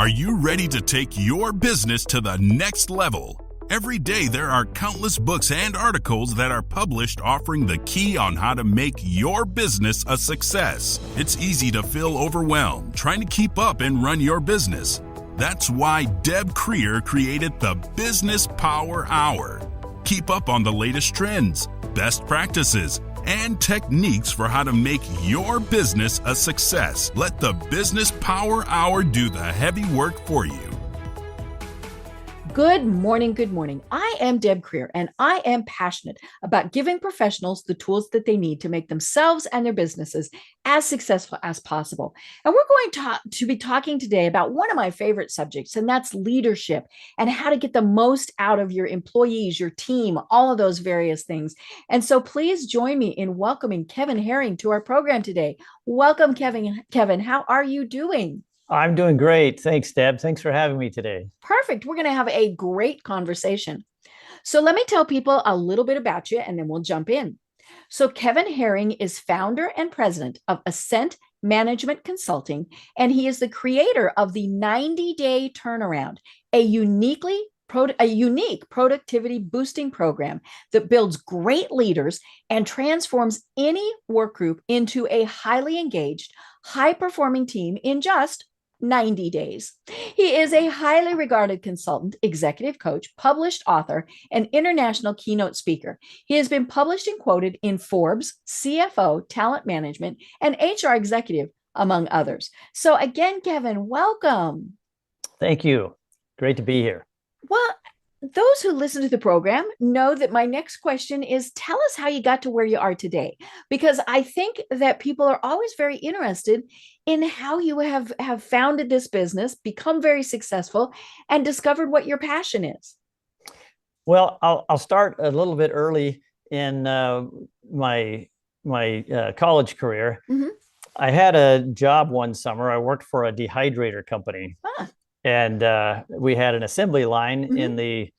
Are you ready to take your business to the next level? Every day there are countless books and articles that are published offering the key on how to make your business a success. It's easy to feel overwhelmed trying to keep up and run your business. That's why Deb Creer created the Business Power Hour. Keep up on the latest trends, best practices, and techniques for how to make your business a success. Let the Business Power Hour do the heavy work for you. Good morning. Good morning. I am Deb Creer, and I am passionate about giving professionals the tools that they need to make themselves and their businesses as successful as possible. And we're going to be talking today about one of my favorite subjects, and that's leadership and how to get the most out of your employees, your team, all of those various things. And so please join me in welcoming Kevin Herring to our program today. Welcome, Kevin. Kevin, how are you doing? I'm doing great. Thanks, Deb. Thanks for having me today. Perfect. We're going to have a great conversation. So let me tell people a little bit about you and then we'll jump in. So Kevin Herring is founder and president of Ascent Management Consulting, and he is the creator of the 90-Day Turnaround, a unique productivity boosting program that builds great leaders and transforms any work group into a highly engaged, high-performing team in just 90 days. He is a highly regarded consultant, executive coach, published author, and international keynote speaker. He has been published and quoted in Forbes, CFO, Talent Management, and HR Executive, among others. So again, Kevin, welcome. Thank you. Great to be here. Well, those who listen to the program know that my next question is, tell us how you got to where you are today, because I think that people are always very interested in how you have founded this business, become very successful, and discovered what your passion is. Well, I'll start a little bit early in my college career. Mm-hmm. I had a job one summer. I worked for a dehydrator company. And we had an assembly line mm-hmm. in the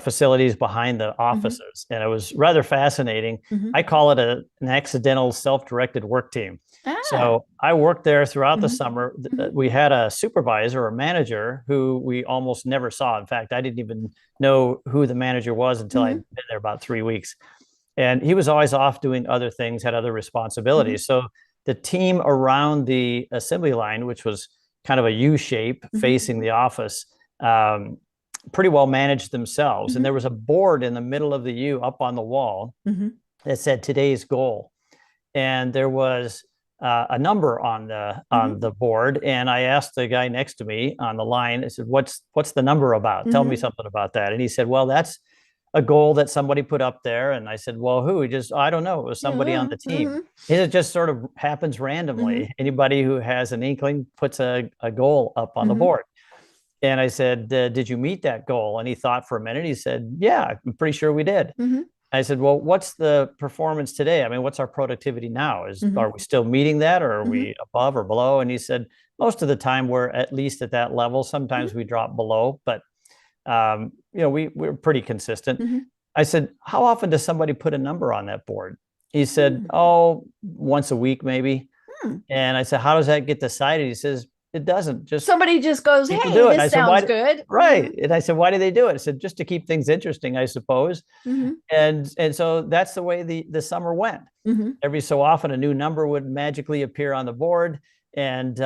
facilities behind the offices. Mm-hmm. And it was rather fascinating. Mm-hmm. I call it an accidental self-directed work team. So I worked there throughout mm-hmm. the summer. Mm-hmm. We had a supervisor or manager who we almost never saw. In fact, I didn't even know who the manager was until mm-hmm. I'd been there about 3 weeks. And he was always off doing other things, had other responsibilities. Mm-hmm. So the team around the assembly line, which was kind of a U shape mm-hmm. facing the office, pretty well managed themselves. Mm-hmm. And there was a board in the middle of the U up on the wall mm-hmm. that said today's goal. And there was a number on the board. And I asked the guy next to me on the line, I said, what's the number about? Mm-hmm. Tell me something about that. And he said, well, that's a goal that somebody put up there. And I said, well, who? I don't know. It was somebody on the team. Mm-hmm. It just sort of happens randomly. Mm-hmm. Anybody who has an inkling puts a goal up on mm-hmm. the board. And I said, did you meet that goal? And he thought for a minute. He said, yeah, I'm pretty sure we did. Mm-hmm. I said, well, what's the performance today? I mean, what's our productivity now? Mm-hmm. Are we still meeting that, or are mm-hmm. we above or below? And he said, most of the time we're at least at that level. Sometimes mm-hmm. we drop below, but we're pretty consistent. Mm-hmm. I said, how often does somebody put a number on that board? He said, once a week, maybe. Mm. And I said, how does that get decided? He says, it doesn't. Just somebody just goes, hey, this sounds good. Right. Mm-hmm. And I said, why do they do it? I said, just to keep things interesting, I suppose. Mm-hmm. And so that's the way the summer went. Mm-hmm. Every so often, a new number would magically appear on the board. And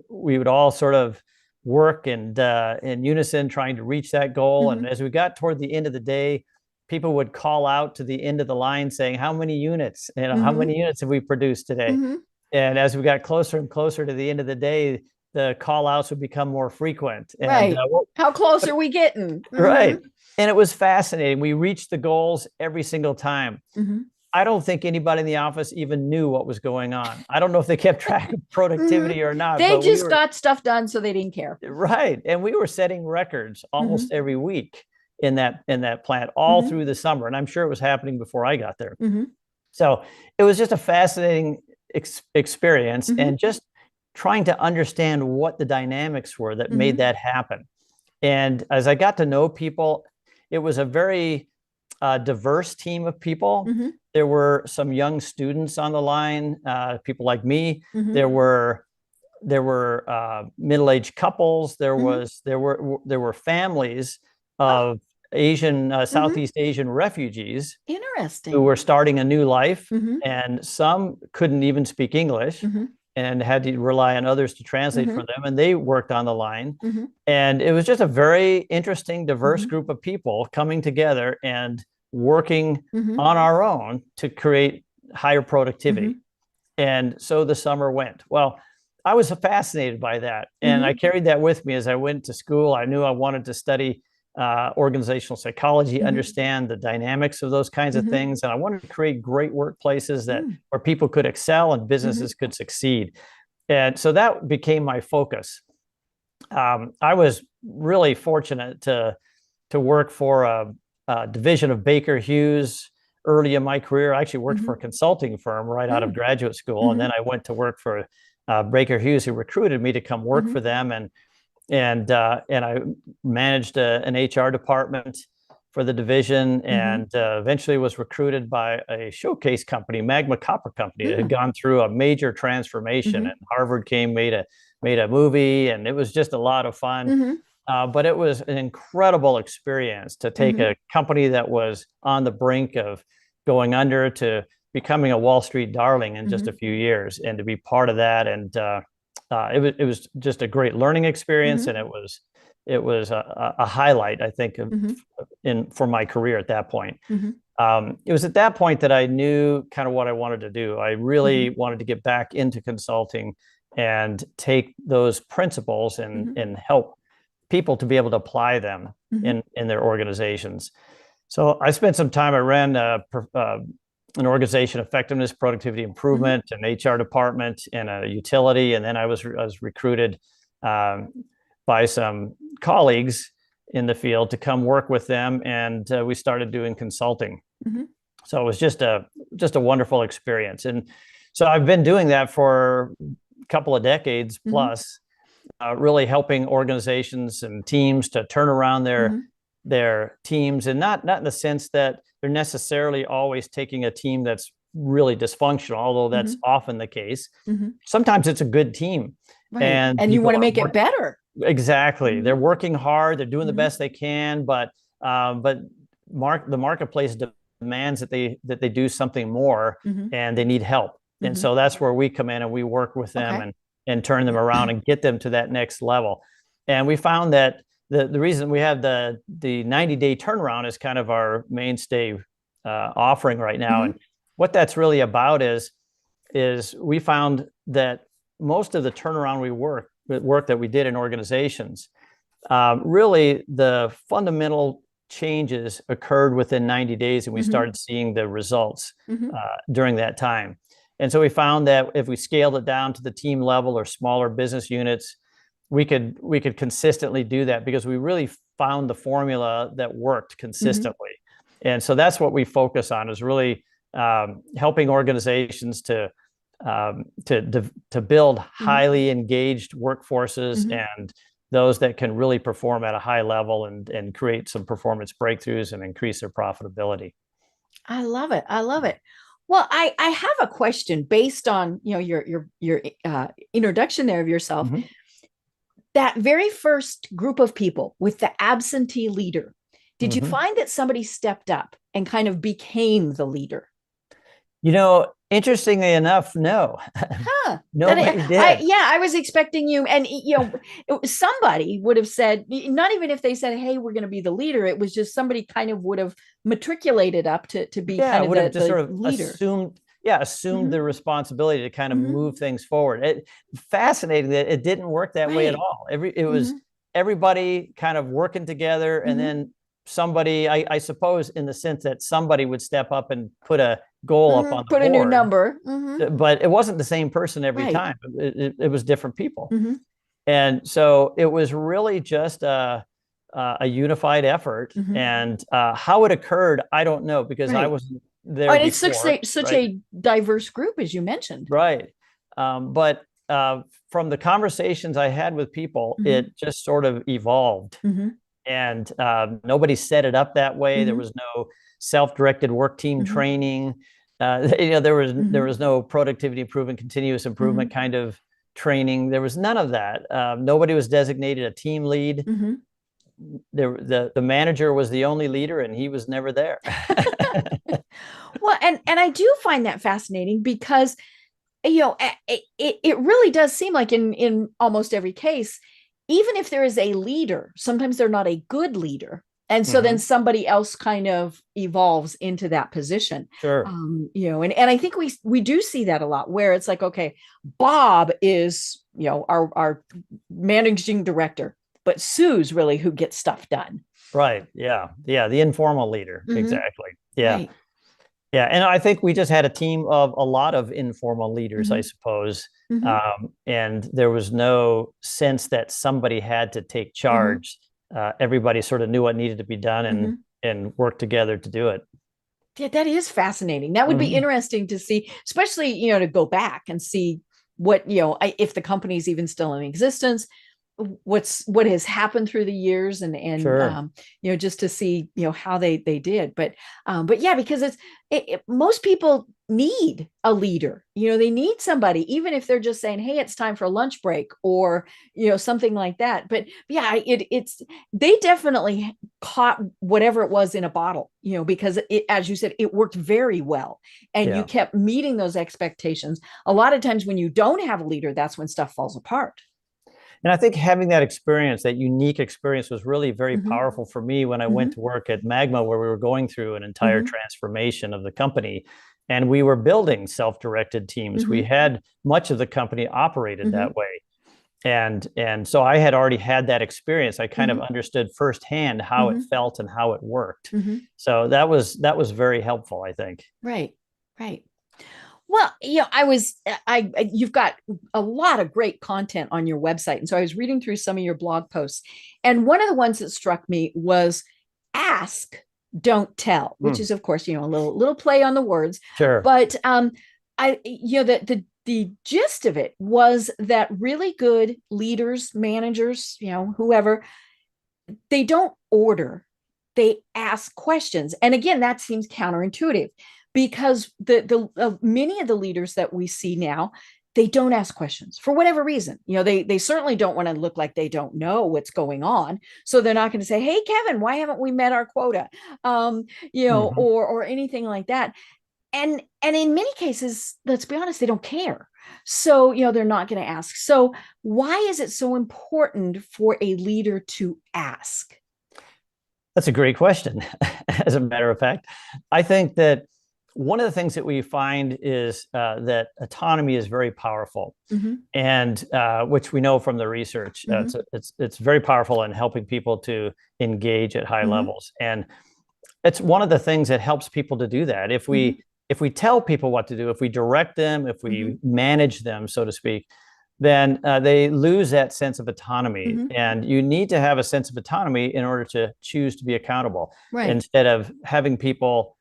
we would all sort of work and in unison trying to reach that goal. Mm-hmm. And as we got toward the end of the day, people would call out to the end of the line saying, how many units, mm-hmm. how many units have we produced today? Mm-hmm. And as we got closer and closer to the end of the day, the call outs would become more frequent. And, right. How close are we getting? Mm-hmm. Right. And it was fascinating. We reached the goals every single time. Mm-hmm. I don't think anybody in the office even knew what was going on. I don't know if they kept track of productivity mm-hmm. or not. They just got stuff done, so they didn't care. Right. And we were setting records almost mm-hmm. every week in that plant all mm-hmm. through the summer. And I'm sure it was happening before I got there. Mm-hmm. So it was just a fascinating experience mm-hmm. and just trying to understand what the dynamics were that mm-hmm. made that happen. And as I got to know people, it was a very diverse team of people. Mm-hmm. There were some young students on the line, people like me. Mm-hmm. There were there were middle-aged couples. There were families of Southeast Asian refugees Interesting. who were starting a new life, Mhm. and some couldn't even speak English and had to rely on others to translate for them, and they worked on the line. And it was just a very interesting, diverse group of people coming together and working on our own to create higher productivity. And so the summer went. Well, I was fascinated by that, and I carried that with me as I went to school. I knew I wanted to study organizational psychology, understand the dynamics of those kinds of things, and I wanted to create great workplaces where people could excel and businesses could succeed. And so that became my focus. I was really fortunate to work for a division of Baker Hughes early in my career. I actually worked for a consulting firm right out of graduate school, and then I went to work for Baker Hughes, who recruited me to come work for them, and I managed an HR department for the division, and eventually was recruited by a showcase company, Magma Copper Company, that had gone through a major transformation. And Harvard made a movie, and it was just a lot of fun. But it was an incredible experience to take a company that was on the brink of going under to becoming a Wall Street darling in just a few years, and to be part of that. And it was just a great learning experience, and it was a highlight, I think, for my career at that point. It was at that point that I knew kind of what I wanted to do. I really wanted to get back into consulting and take those principles and help people to be able to apply them in their organizations. So I spent some time. I ran an organization effectiveness, productivity improvement, an HR department, and a utility. And then I was recruited by some colleagues in the field to come work with them, and we started doing consulting. So it was just a wonderful experience. And so I've been doing that for a couple of decades plus, really helping organizations and teams to turn around their teams, and not in the sense that they're necessarily always taking a team that's really dysfunctional, although that's often the case. Sometimes it's a good team, right. and you want to make it better. Exactly. They're working hard. They're doing the best they can, but the marketplace demands that they do something more, and they need help. And so that's where we come in, and we work with them and turn them around and get them to that next level. And we found that the reason we have the 90-day turnaround is kind of our mainstay offering right now. And what that's really about is we found that most of the turnaround work that we did in organizations, really the fundamental changes occurred within 90 days, and we started seeing the results during that time. And so we found that if we scaled it down to the team level or smaller business units, we could consistently do that, because we really found the formula that worked consistently. And so that's what we focus on, is really helping organizations to build highly engaged workforces, and those that can really perform at a high level and create some performance breakthroughs and increase their profitability. I love it. I love it. Well, I have a question based on your introduction there of yourself. That very first group of people with the absentee leader, did you find that somebody stepped up and kind of became the leader? Interestingly enough, no. Nobody did. I was expecting you, and somebody would have said, not even if they said, "Hey, we're going to be the leader," it was just somebody kind of would have matriculated up to be kind of the sort of leader. Assumed the responsibility to kind of move things forward. Fascinating that it didn't work that way at all. It was everybody kind of working together, and then somebody, I suppose, in the sense that somebody would step up and put a goal up on the board, a new number, but it wasn't the same person every time. It was different people, and so it was really just a unified effort. And how it occurred, I don't know, because I wasn't there. And it's such a diverse group, as you mentioned, right? But from the conversations I had with people, it just sort of evolved. And nobody set it up that way. There was no self-directed work team training. There was no productivity improvement, continuous improvement kind of training. There was none of that. Nobody was designated a team lead. Mm-hmm. The manager was the only leader, and he was never there. Well, and I do find that fascinating because, it really does seem like in almost every case, even if there is a leader, sometimes they're not a good leader. And so then somebody else kind of evolves into that position. Sure. And I think we do see that a lot, where it's like, okay, Bob is, our managing director, but Sue's really who gets stuff done. Right. Yeah. Yeah. The informal leader. Mm-hmm. Exactly. Yeah. Right. Yeah. And I think we just had a team of a lot of informal leaders, I suppose. And there was no sense that somebody had to take charge. Everybody sort of knew what needed to be done and worked together to do it. Yeah, that is fascinating. That would be interesting to see, especially, to go back and see what, if the company's even still in existence, what has happened through the years, and sure. Just to see, how they did. But yeah, because most people need a leader. They need somebody, even if they're just saying, hey, it's time for a lunch break, or something like that. But yeah, they definitely caught whatever it was in a bottle, because as you said, it worked very well, and you kept meeting those expectations. A lot of times when you don't have a leader, that's when stuff falls apart. And I think having that experience, that unique experience, was really very powerful for me when I went to work at Magma, where we were going through an entire transformation of the company, and we were building self-directed teams. We had much of the company operated that way. And so I had already had that experience. I kind of understood firsthand how it felt and how it worked. So that was very helpful, I think. Right. Right. Well, you've got a lot of great content on your website. And so I was reading through some of your blog posts, and one of the ones that struck me was ask, don't tell, which is, of course, a little play on the words. Sure. But the gist of it was that really good leaders, managers, whoever, they don't order, they ask questions. And again, that seems counterintuitive, because the many of the leaders that we see now, they don't ask questions for whatever reason. They certainly don't want to look like they don't know what's going on. So they're not going to say, hey, Kevin, why haven't we met our quota? Or anything like that. And in many cases, let's be honest, they don't care. So, they're not going to ask. So why is it so important for a leader to ask? That's a great question. As a matter of fact, I think that one of the things that we find is that autonomy is very powerful, and which we know from the research. It's very powerful in helping people to engage at high levels, and it's one of the things that helps people to do that. If we tell people what to do, if we direct them, if we manage them, so to speak, then they lose that sense of autonomy. And you need to have a sense of autonomy in order to choose to be accountable, instead of having people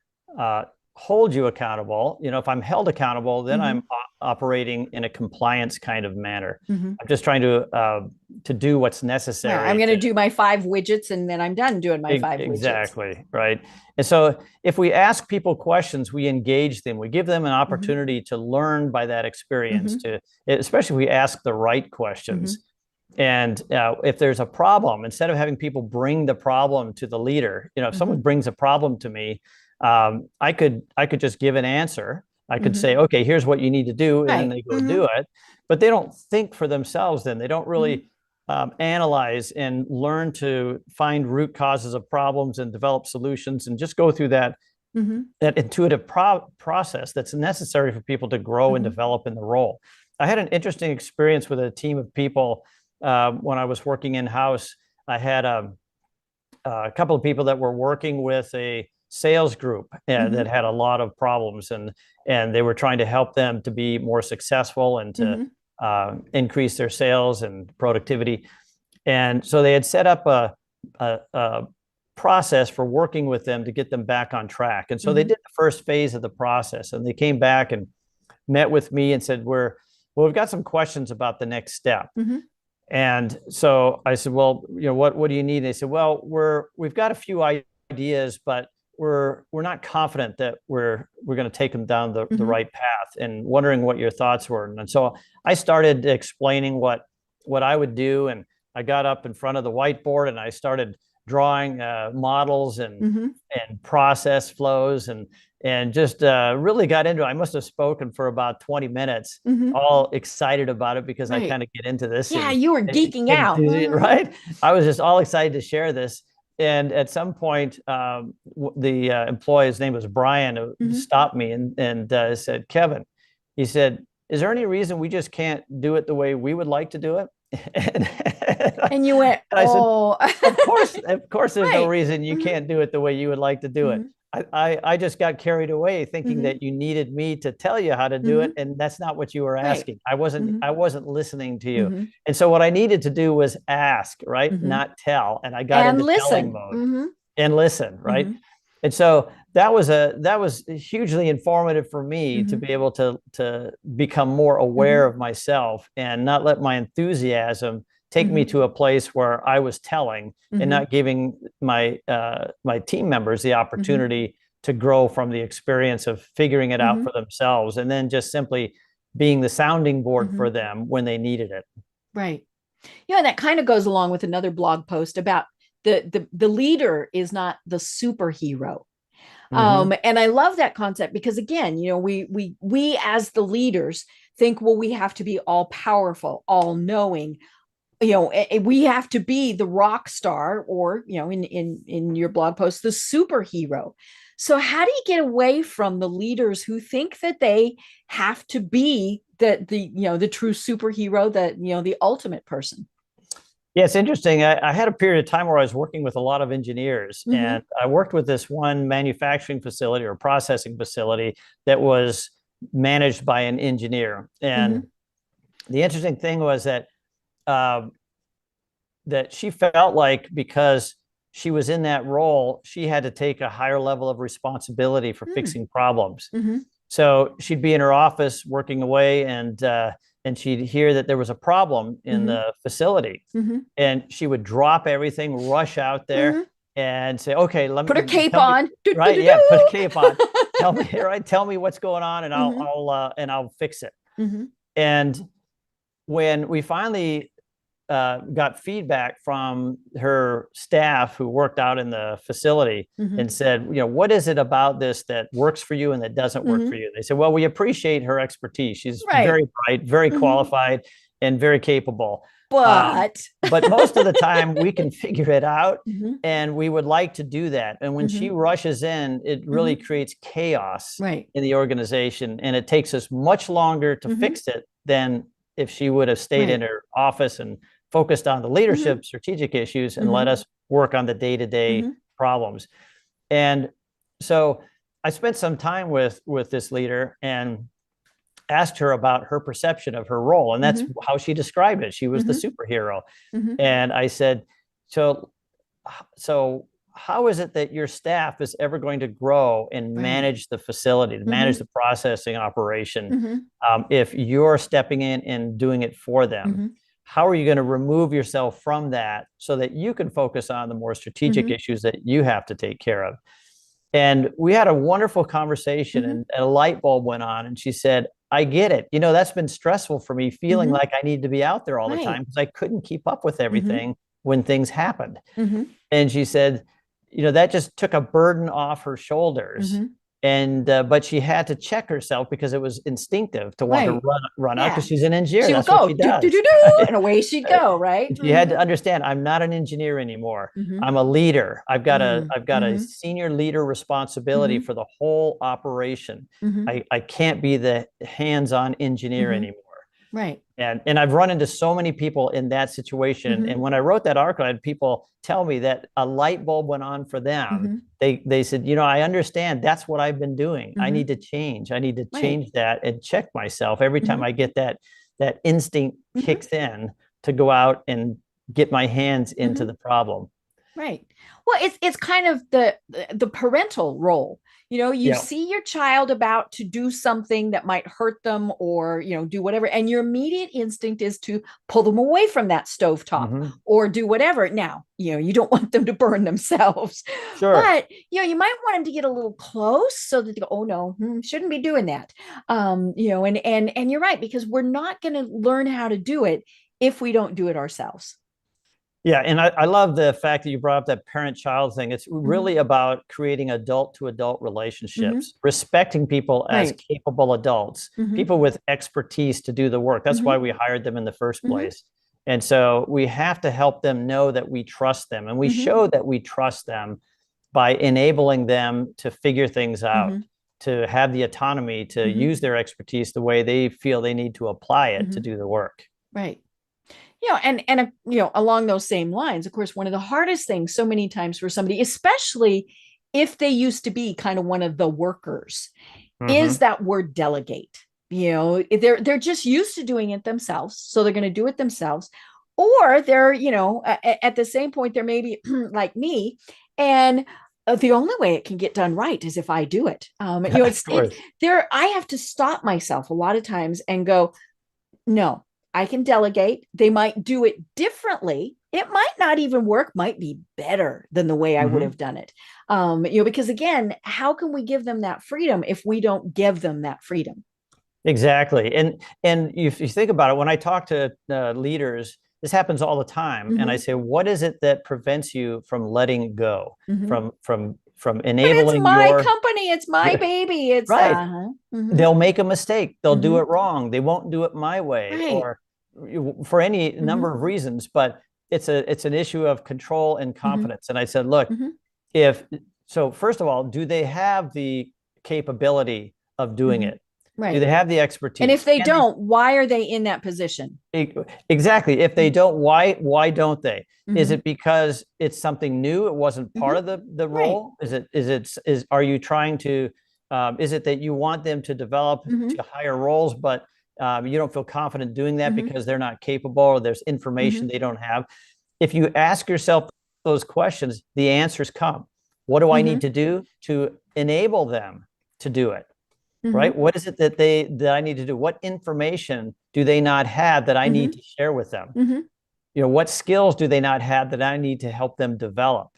hold you accountable. If I'm held accountable, then I'm operating in a compliance kind of manner. I'm just trying to do what's necessary. Yeah, I'm going to do my 5 widgets, and then I'm done doing my 5 widgets. Exactly. Right. And so if we ask people questions, we engage them, we give them an opportunity to learn by that experience, especially if we ask the right questions. And if there's a problem, instead of having people bring the problem to the leader, if someone brings a problem to me, I could just give an answer. I could say, okay, here's what you need to do, and then they go do it. But they don't think for themselves. Then they don't really analyze and learn to find root causes of problems and develop solutions, and just go through that intuitive process that's necessary for people to grow and develop in the role. I had an interesting experience with a team of people when I was working in-house. I had a couple of people that were working with a sales group that had a lot of problems, and they were trying to help them to be more successful and to increase their sales and productivity. And so they had set up a process for working with them to get them back on track. And so they did the first phase of the process, and they came back and met with me and said, we've got some questions about the next step. And so I said, well, what do you need? And they said, well, we've got a few ideas, but we're not confident that we're going to take them down the Mhm. right path, and wondering what your thoughts were. And so I started explaining what I would do, and I got up in front of the whiteboard and I started drawing models Mhm. and process flows, and just really got into it. I must have spoken for about 20 minutes, Mhm. all excited about it because I Right. kind of get into this Yeah, and you were geeking out. right. I was just all excited to share this. And at some point, the employee, his name was Brian, who Mhm. stopped me and said, "Kevin," he said, "is there any reason we just can't do it the way we would like to do it?" and, And you went, I said, oh. of course, there's no Right. reason you Mhm. can't do it the way you would like to do it. Mhm. I just got carried away thinking Mhm. that you needed me to tell you how to do it, Mhm. and that's not what you were Right. asking. Mhm. I wasn't listening to you. Mhm. And so what I needed to do was ask, right? Mhm. Not tell. And I got And into telling listen. mode Mhm. and listen, right? Mhm. And so that was hugely informative for me to Mhm. be able to become more aware Mhm. of myself and not let my enthusiasm take me Mhm. to a place where I was telling and Mhm. not giving my my team members the Mhm. opportunity to grow from the experience of figuring it out Mhm. for themselves, and then just simply being the sounding board for Mhm. them when they needed it. Right. Yeah, and that kind of goes along with another blog post about the leader is not the superhero. Mm-hmm. And I love that concept because again, we as the leaders think, well, we have to be all powerful, all knowing, we have to be the rock star, or in your blog post, the superhero. So how do you get away from the leaders who think that they have to be the true superhero, the ultimate person? Yeah, it's interesting. I had a period of time where I was working with a lot of engineers, Mm-hmm. and I worked with this one manufacturing facility or processing facility that was managed by an engineer. Mm-hmm. And the interesting thing was uh, that she felt like because she was in that role, she had to take a higher level of responsibility for fixing problems. Mm-hmm. So she'd be in her office working away, and she'd hear that there was a problem in Mm-hmm. the facility, Mm-hmm. and she would drop everything, rush out there, Mm-hmm. and say, "Okay, let Put her me cape tell me." on. Do, do, Right? do, Yeah, put a do. cape on. Tell me, right? Tell me what's going on, and Mm-hmm. I'll fix it. Mm-hmm. And when we finally got feedback from her staff who worked out in the facility Mm-hmm. and said, what is it about this that works for you and that doesn't work Mm-hmm. for you? They said, well, we appreciate her expertise. She's Right. very bright, very Mm-hmm. qualified, and very capable. But But most of the time we can figure it out, mm-hmm. and we would like to do that. And when she Mm-hmm. rushes in, it really creates chaos Right. in the organization, and it takes us much longer to Mm-hmm. fix it than if she would have stayed in Right. her office and focused on the Mm-hmm. leadership strategic issues and let Mm-hmm. us work on the day-to-day Mm-hmm. problems. And so I spent some time with this leader and asked her about her perception of her role, and that's Mm-hmm. how she described it. She was the Mm-hmm. superhero. Mm-hmm. And I said, so how is it that your staff is ever going to grow and Right. manage the facility, to manage Mm-hmm. the processing operation, Mm-hmm. if you're stepping in and doing it for them? Mm-hmm. How are you going to remove yourself from that so that you can focus on the more strategic Mm-hmm. issues that you have to take care of? And we had a wonderful conversation, Mm-hmm. and a light bulb went on, and she said, I get it. That's been stressful for me, feeling Mm-hmm. like I need to be out there all the time Right. because I couldn't keep up with Mm-hmm. everything when things happened. Mm-hmm. And she said, that just took a burden off her shoulders. Mm-hmm. And but she had to check herself because it was instinctive to want to Right. run out, Yeah. because she's an engineer. She would That's what go she do do does. do do, and away she'd go. Right. She had to Mm-hmm. understand, I'm not an engineer anymore. Mm-hmm. I'm a leader. I've got a Mm-hmm. senior leader responsibility Mm-hmm. for the whole operation. Mm-hmm. I can't be the hands-on engineer Mm-hmm. anymore. Right. And I've run into so many people in that situation. Mm-hmm. And when I wrote that article, I had people tell me that a light bulb went on for them. Mm-hmm. They said, I understand. That's what I've been doing. I Mm-hmm. need to change. I need to Right. change that and check myself every time Mm-hmm. I get that instinct Mm-hmm. kicks in to go out and get my hands into Mm-hmm. the problem. Right. Well, it's kind of the parental role. You see your child about to do something that might hurt them or, do whatever. And your immediate instinct is to pull them away from that stovetop or do whatever. Now, you don't want them to burn themselves. Sure. But, you might want them to get a little close so that they go, oh, no, shouldn't be doing that. And you're right, because we're not going to learn how to do it if we don't do it ourselves. Yeah. And I love the fact that you brought up that parent-child thing. It's really about creating adult-to-adult relationships, respecting people as capable adults, people with expertise to do the work. That's why we hired them in the first place. And so we have to help them know that we trust them. And we show that we trust them by enabling them to figure things out, to have the autonomy to use their expertise the way they feel they need to apply it to do the work. Right. And along those same lines, of course, one of the hardest things so many times for somebody, especially if they used to be kind of one of the workers, is that word delegate. They're just used to doing it themselves, so they're going to do it themselves. Or they're, at the same point, they're maybe like me, and the only way it can get done right is if I do it. I have to stop myself a lot of times and go, no. I can delegate. They might do it differently. It might not even work, might be better than the way I would have done it. Because again, how can we give them that freedom if we don't give them that freedom? Exactly. And if you think about it, when I talk to leaders, this happens all the time. And I say, what is it that prevents you from letting go, from enabling but it's my company, it's my baby. It's right. They'll make a mistake. They'll do it wrong. They won't do it my way, or for any number of reasons. But it's an issue of control and confidence. And I said, look, so first of all, do they have the capability of doing it? Right. Do they have the expertise? And if they don't, why are they in that position? Exactly. If they don't, why don't they? Is it because it's something new? It wasn't part of the role? Right. Are you trying to, is it that you want them to develop to higher roles, but you don't feel confident doing that because they're not capable, or there's information they don't have? If you ask yourself those questions, the answers come. What do I need to do to enable them to do it? Right? What is it that I need to do? What information do they not have that I need to share with them? What skills do they not have that I need to help them develop?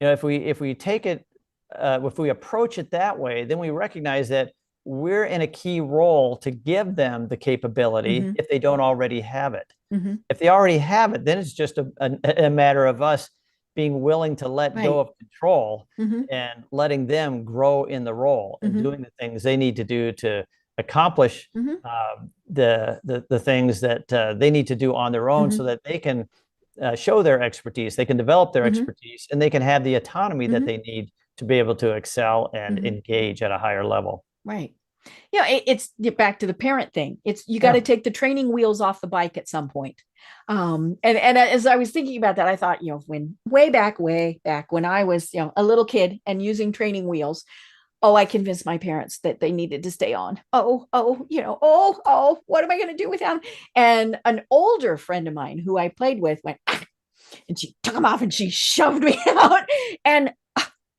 If we take it, if we approach it that way, then we recognize that we're in a key role to give them the capability if they don't already have it. If they already have it, then it's just a matter of us being willing to let go of control and letting them grow in the role and doing the things they need to do to accomplish the things that they need to do on their own, so that they can show their expertise, they can develop their expertise, and they can have the autonomy that they need to be able to excel and engage at a higher level. Right. It's back to the parent thing. It's you got to take the training wheels off the bike at some point. And as I was thinking about that, I thought, when way back when I was, a little kid and using training wheels, I convinced my parents that they needed to stay on. What am I going to do without them? And an older friend of mine who I played with went, and she took them off and she shoved me out, and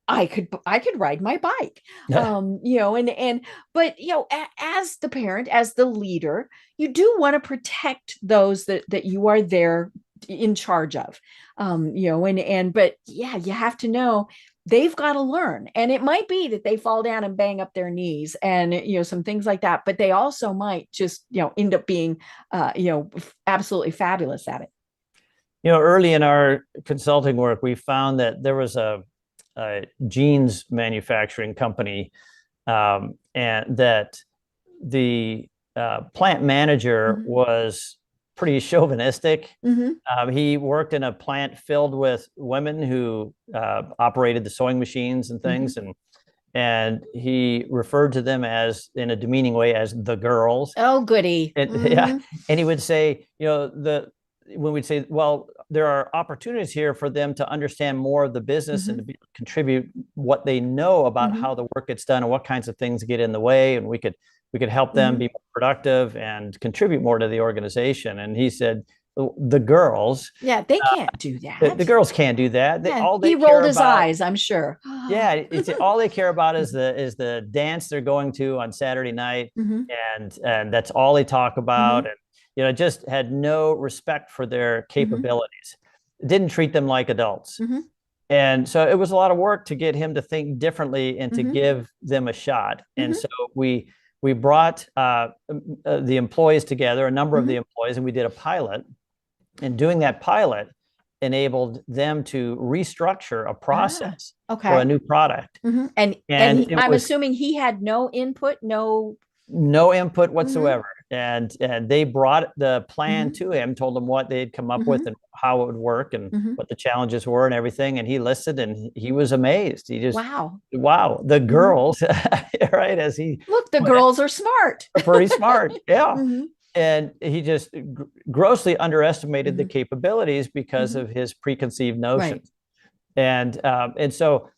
I could ride my bike, but as the parent, as the leader, you do want to protect those that you are there in charge of, but you have to know they've got to learn, and it might be that they fall down and bang up their knees and, some things like that, but they also might just, end up being, absolutely fabulous at it. Early in our consulting work, we found that there was a jeans manufacturing company, and that the plant manager was pretty chauvinistic. He worked in a plant filled with women who operated the sewing machines and things, and he referred to them as, in a demeaning way, as the girls. Oh, goody. And he would say, when we'd say, well, there are opportunities here for them to understand more of the business and to contribute what they know about how the work gets done and what kinds of things get in the way, and we could help them be more productive and contribute more to the organization. And he said, the girls. Yeah, they can't do that. The girls can't do that. All they he care rolled his about, eyes, I'm sure. Yeah, it's all they care about is the dance they're going to on Saturday night, Mhm. and that's all they talk about. Mhm. And just had no respect for their capabilities. Didn't treat them like adults. Mhm. And so it was a lot of work to get him to think differently and to Mhm. give them a shot. And Mhm. so we brought the employees together, a number of the Mhm. employees, and we did a pilot. And doing that pilot enabled them to restructure a process for a Okay. new product. Mhm. And And it I'm was assuming he had no input, no. no input whatsoever. And they brought the plan Mhm. to him, told him what they'd come up with Mhm. and how it would work and Mhm. what the challenges were and everything. And he listened and he was amazed. He just, Wow. wow, the girls, right? As he Look, the put it, girls are smart. are pretty smart. Yeah. Mhm. And he just grossly underestimated the Mhm. capabilities because Mhm. of his preconceived Right. notions. And so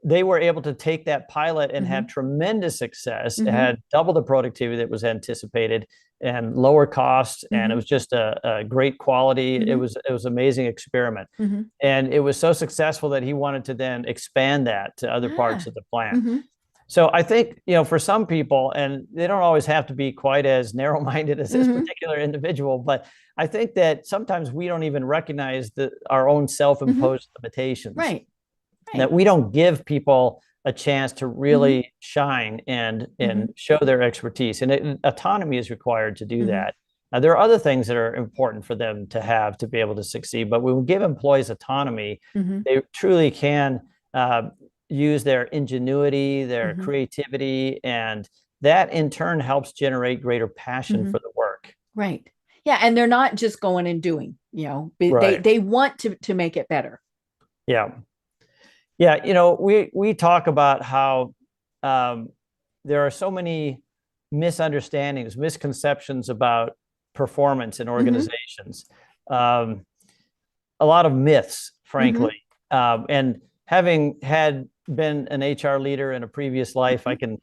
they were able to take that pilot and have Mhm. tremendous success. It Mhm. had double the productivity that was anticipated and lower costs, and it Mhm. was just a great quality. It Mhm. was an amazing experiment, Mhm. and it was so successful that he wanted to then expand that to other parts Ah. of the plant. Mhm. So I think, for some people, and they don't always have to be quite as narrow-minded as this Mhm. particular individual, but I think that sometimes we don't even recognize our own Mhm. self-imposed limitations, Right. that Right. we don't give people a chance to Mhm. really shine and Mhm. show their expertise. And autonomy is required to do Mhm. that. There are other things that are important for them to have to be able to succeed, but when we give employees autonomy, Mhm. they truly can use their ingenuity, their Mhm. creativity, and that in turn helps generate greater passion Mhm. for the work. Right. Yeah, and they're not just going and doing, they Right. they want to make it better. Yeah. Yeah. We talk about how there are so many misunderstandings, misconceptions about performance in Mhm. organizations. Um, a lot of myths, Mhm. frankly. And having been an HR leader in a previous life, Mhm.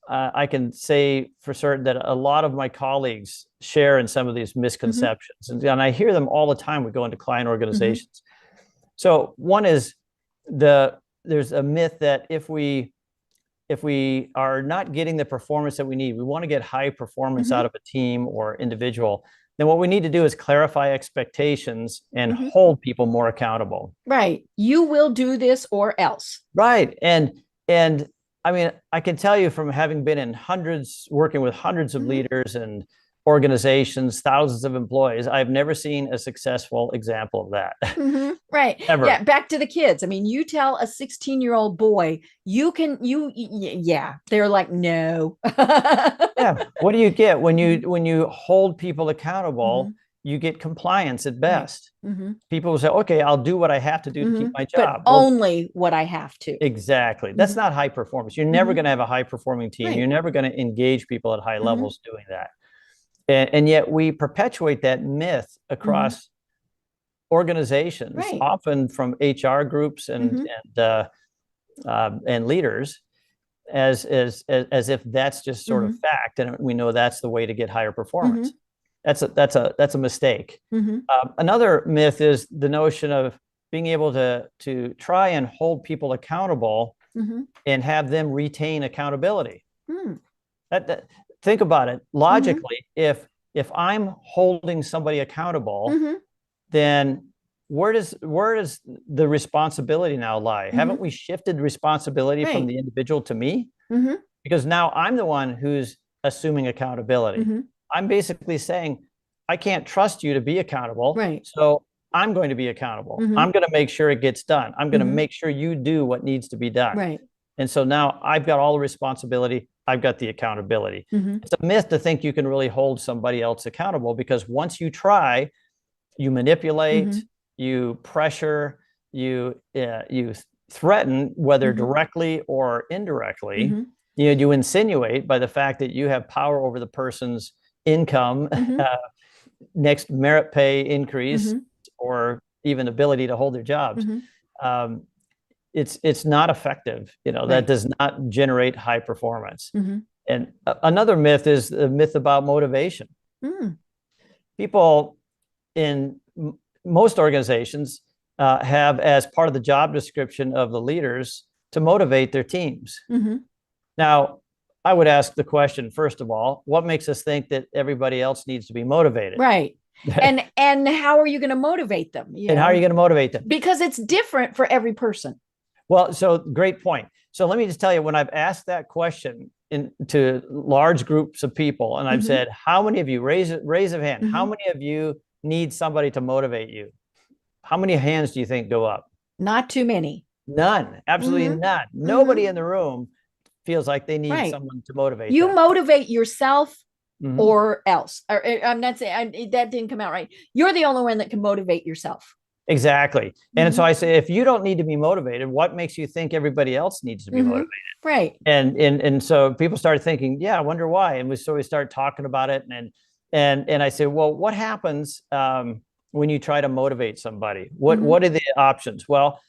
I can say for certain that a lot of my colleagues share in some of these Mhm. misconceptions, and I hear them all the time. We go into client Mhm. organizations. So one is there's a myth that if we are not getting the performance that we need, we want to get high performance Mhm. out of a team or individual, then what we need to do is clarify expectations and Mhm. hold people more accountable. Right. You will do this or else. Right. And I mean, I can tell you from having been working with hundreds of Mhm. leaders and organizations, thousands of employees, I've never seen a successful example of that. Mhm. Right. Ever. Yeah. Back to the kids. I mean, you tell a 16-year-old boy, yeah, they're like, no. Yeah. What do you get when Mhm. you hold people accountable? Mhm. You get compliance at Right. best. Mhm. People will say, okay, I'll do what I have to do to keep Mhm. my But job. Well, only what I have to. exactly. That's Mhm. not high performance. You're never Mhm. going to have a high performing team. You're Right. never going to engage people at high Mhm. levels doing that. And yet we perpetuate that myth Mhm. across organizations, Right. often from HR groups Mhm. and leaders, as if that's just sort of Mhm. fact, and we know that's the way to get higher performance. Mhm. That's a mistake. Mhm. Another myth is the notion of being able to try and hold people accountable Mhm. and have them retain accountability. Mhm. Think about it Mhm. logically. If I'm holding somebody accountable, Mhm. then where does the responsibility now lie? Haven't Mhm. we shifted responsibility from Right. the individual to me? Mhm. Because now I'm the one who's assuming accountability. Mhm. I'm basically saying, I can't trust you to be accountable. Right. So I'm going to be accountable. Mhm. I'm going to make sure it gets done. I'm going to Mhm. make sure you do what needs to be done. Right. And so now I've got all the responsibility. I've got the accountability. Mhm. It's a myth to think you can really hold somebody else accountable, because once you try, you manipulate, Mhm. you pressure, you threaten, whether Mhm. directly or indirectly. Mhm. You insinuate by the fact that you have power over the person's income, Mhm. next merit pay increase, Mhm. or even ability to hold their jobs. Mhm. Um, it's not effective. That Right. does not generate high performance. Mhm. And another myth is the myth about motivation. Mm. People most organizations have as part of the job description of the leaders to motivate their teams. Mm-hmm. Now, I would ask the question, first of all, what makes us think that everybody else needs to be motivated? Right. And how are you going to motivate them? And how are you going to motivate them? Because it's different for every person. Well, so great point. So let me just tell you, when I've asked that question to large groups of people, and I've Mm-hmm. said, how many of you, raise of hand, Mm-hmm. how many of you need somebody to motivate you? How many hands do you think go up? Not too many. None. Absolutely Mm-hmm. none. Nobody in the room feels like they need Right. someone to motivate You them. motivate yourself Mhm. or else. Or I'm not saying that didn't come out right. You're the only one that can motivate yourself. Exactly. And Mhm. so I say, if you don't need to be motivated, what makes you think everybody else needs to be Mhm. motivated? Right. And so people started thinking, yeah, I wonder why. And we started talking about it. And I said, well, what happens when you try to motivate somebody? What are the options? Well,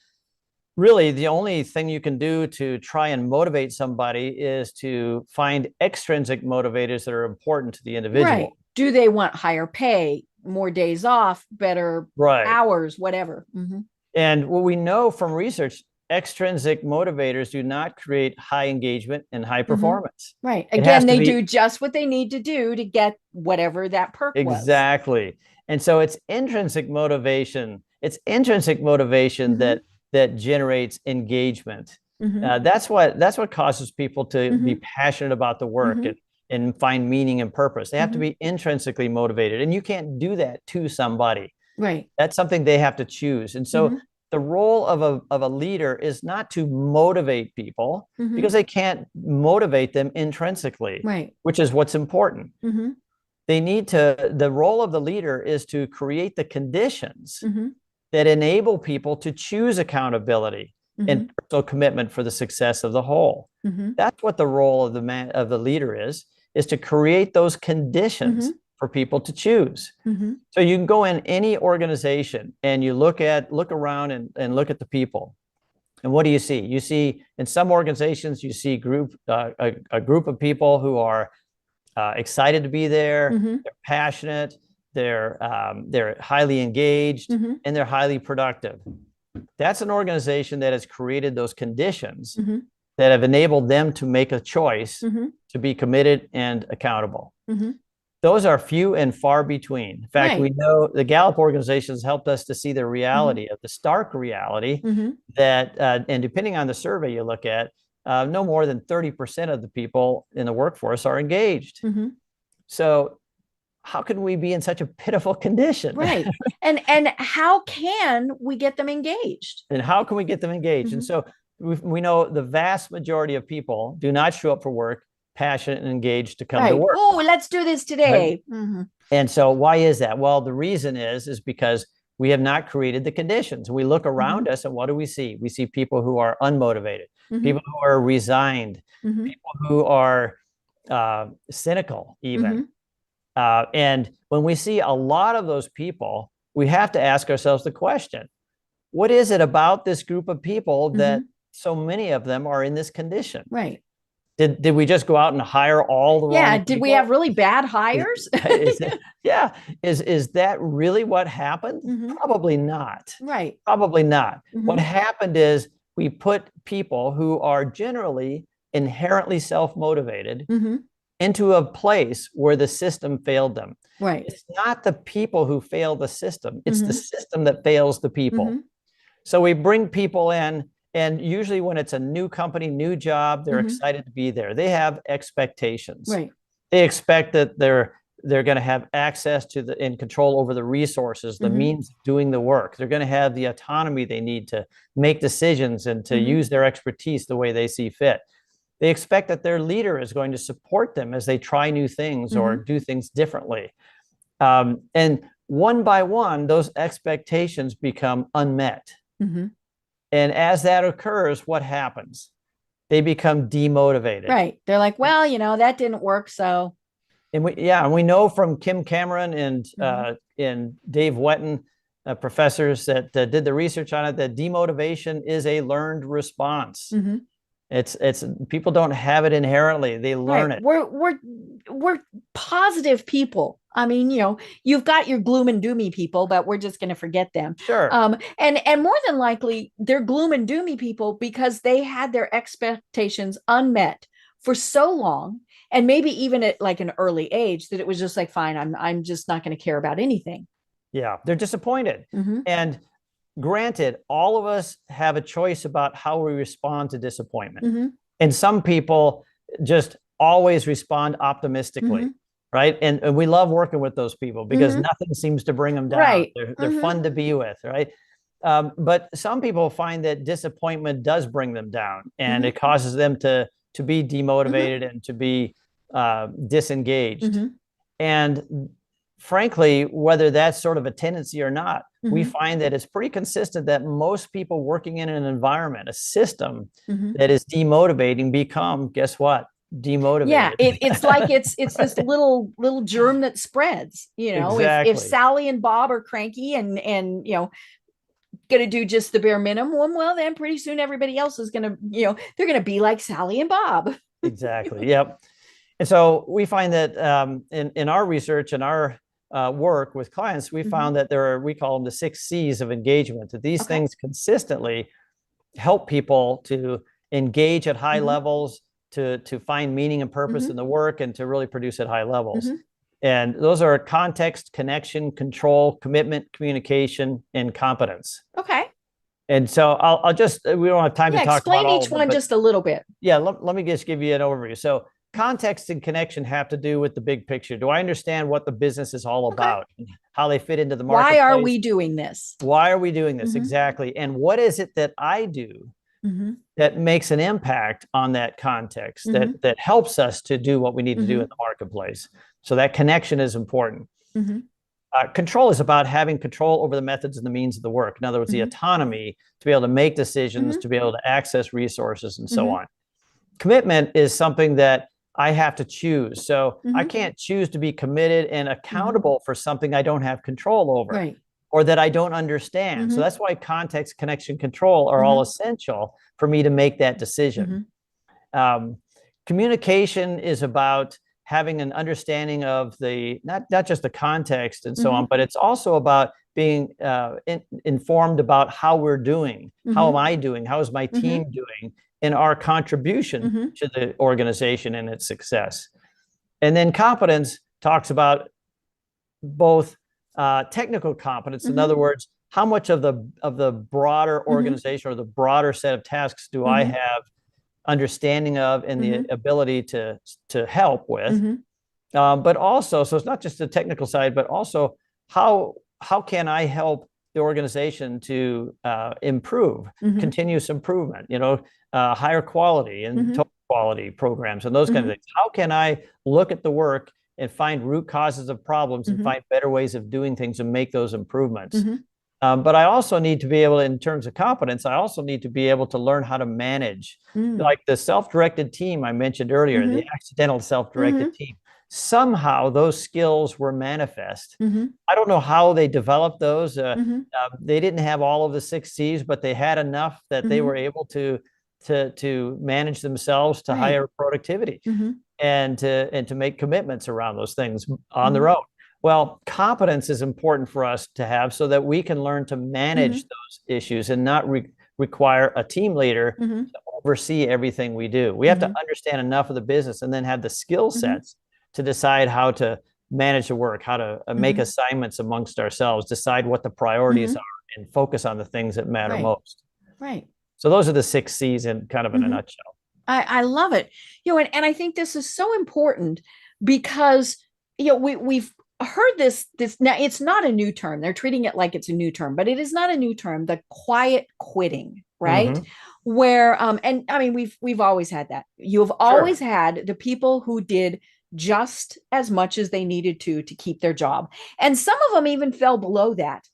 really, the only thing you can do to try and motivate somebody is to find extrinsic motivators that are important to the individual. Right. Do they want higher pay, more days off, better Right. hours, whatever? Mm-hmm. And what we know from research, extrinsic motivators do not create high engagement and high performance. Right. It has Again, to they be do just what they need to do to get whatever that perk was. exactly. And so it's intrinsic motivation. It's intrinsic motivation that generates engagement. Mhm. That's what causes people to be Mhm. passionate about the work Mhm. and find meaning and purpose. They have to Mhm. be intrinsically motivated, and you can't do that to somebody. Right. That's something they have to choose. And so Mhm. the role of a leader is not to motivate people Mhm. because they can't motivate them intrinsically, Right. which is what's important. Mhm. The role of the leader is to create the conditions Mhm. that enable people to choose accountability and personal commitment for the success of the whole. Mhm. That's what the role of the leader is to create those conditions for people to choose. Mhm. So you can go in any organization and you look around and look at the people. And what do you see? You see in some organizations, you see a group of people who are excited to be there, Mhm. they're passionate, they're highly engaged, Mhm. and they're highly productive. That's an organization that has created those conditions Mhm. that have enabled them to make a choice Mhm. to be committed and accountable. Mhm. Those are few and far between. In fact, Right. we know the Gallup organization has helped us to see the reality of the stark reality that, and depending on the survey you look at, no more than 30% of the people in the workforce are engaged. So how can we be in such a pitiful condition? Right. And how can we get them engaged? And how can we get them engaged? And so we know the vast majority of people do not show up for work passionate and engaged to come to work. Oh, let's do this today. And so why is that? Well, the reason is because we have not created the conditions. We look around us and what do we see? We see people who are unmotivated, people who are resigned, people who are cynical even. And when we see a lot of those people, we have to ask ourselves the question, what is it about this group of people that so many of them are in this condition? Right. Did we just go out and hire all the wrong people? Did we have really bad hires? Is that really what happened? Probably not. Right. Probably not. What happened is we put people who are generally inherently self-motivated into a place where the system failed them. Right. It's not the people who fail the system. It's the system that fails the people. So we bring people in, and usually when it's a new company, new job, they're excited to be there. They have expectations. Right. They expect that they're going to have access to and control over the resources, the means of doing the work. They're going to have the autonomy they need to make decisions and to use their expertise the way they see fit. They expect that their leader is going to support them as they try new things or do things differently. And one by one, those expectations become unmet. And as that occurs, what happens? They become demotivated. Right. They're like, well, that didn't work. So. And we know from Kim Cameron and Dave Wetton, professors that did the research on it, that demotivation is a learned response. It's people don't have it inherently; they learn it. We're positive people. I mean, you've got your gloom and doomy people, but we're just going to forget them. Sure. And more than likely, they're gloom and doomy people because they had their expectations unmet for so long, and maybe even at like an early age, that it was just like, fine, I'm just not going to care about anything. Yeah, they're disappointed. Mm-hmm. And granted, all of us have a choice about how we respond to disappointment. Mm-hmm. And some people just always respond optimistically. Mm-hmm. Right. And we love working with those people because Mm-hmm. nothing seems to bring them down. Right. They're Mm-hmm. fun to be with. Right. But some people find that disappointment does bring them down, and Mm-hmm. it causes them to be demotivated Mm-hmm. and to be disengaged. Mm-hmm. And frankly, whether that's sort of a tendency or not, we Mm-hmm. find that it's pretty consistent that most people working in an environment, a system Mm-hmm. that is demotivating, become, guess what? Demotivated. Yeah, it's like it's this little germ that spreads. Exactly. If Sally and Bob are cranky and going to do just the bare minimum, well, then pretty soon everybody else is going to, they're going to be like Sally and Bob. Exactly. Yep. And so we find that in our research and our work with clients, we found that we call them the 6 C's of engagement, that these things consistently help people to engage at high levels, to find meaning and purpose in the work, and to really produce at high levels. And those are context, connection, control, commitment, communication, and competence. Okay. And so I'll just, we don't have time to talk about all of them. Explain each one just a little bit. Yeah, let me just give you an overview. So context and connection have to do with the big picture. Do I understand what the business is all about, how they fit into the marketplace? Why are we doing this? Why are we doing this? Exactly. And what is it that I do that makes an impact on that context, that helps us to do what we need to do in the marketplace? So that connection is important. Control is about having control over the methods and the means of the work. In other words, the autonomy to be able to make decisions, to be able to access resources, and so on. Commitment is something that I have to choose. So I can't choose to be committed and accountable for something I don't have control over, or that I don't understand. So that's why context, connection, control are all essential for me to make that decision. Communication is about having an understanding of the not just the context and so on, but it's also about being informed about how we're doing. How am I doing? How is my team doing? And our contribution to the organization and its success. And then competence talks about both technical competence. In other words, how much of the broader organization or the broader set of tasks do I have understanding of and the ability to help with? But also, so it's not just the technical side, but also how can I help the organization to improve, continuous improvement, higher quality and total quality programs and those kind of things. How can I look at the work and find root causes of problems and find better ways of doing things and make those improvements? But I also need to be able, in terms of competence, I also need to be able to learn how to manage, like the self-directed team I mentioned earlier, the accidental self-directed team. Somehow those skills were manifest. I don't know how they developed those. They didn't have all of the 6 C's, but they had enough that they were able to manage themselves to higher productivity and to make commitments around those things on their own. Well, competence is important for us to have so that we can learn to manage those issues and not require a team leader to oversee everything we do. We have to understand enough of the business and then have the skill sets to decide how to manage the work, how to make assignments amongst ourselves, decide what the priorities are, and focus on the things that matter most. Right. So those are the 6 C's in kind of in a nutshell. I love it. And I think this is so important because, we've heard this now. It's not a new term. They're treating it like it's a new term, but it is not a new term. The quiet quitting, right? Where, and I mean, we've always had that. You have always had the people who did just as much as they needed to keep their job. And some of them even fell below that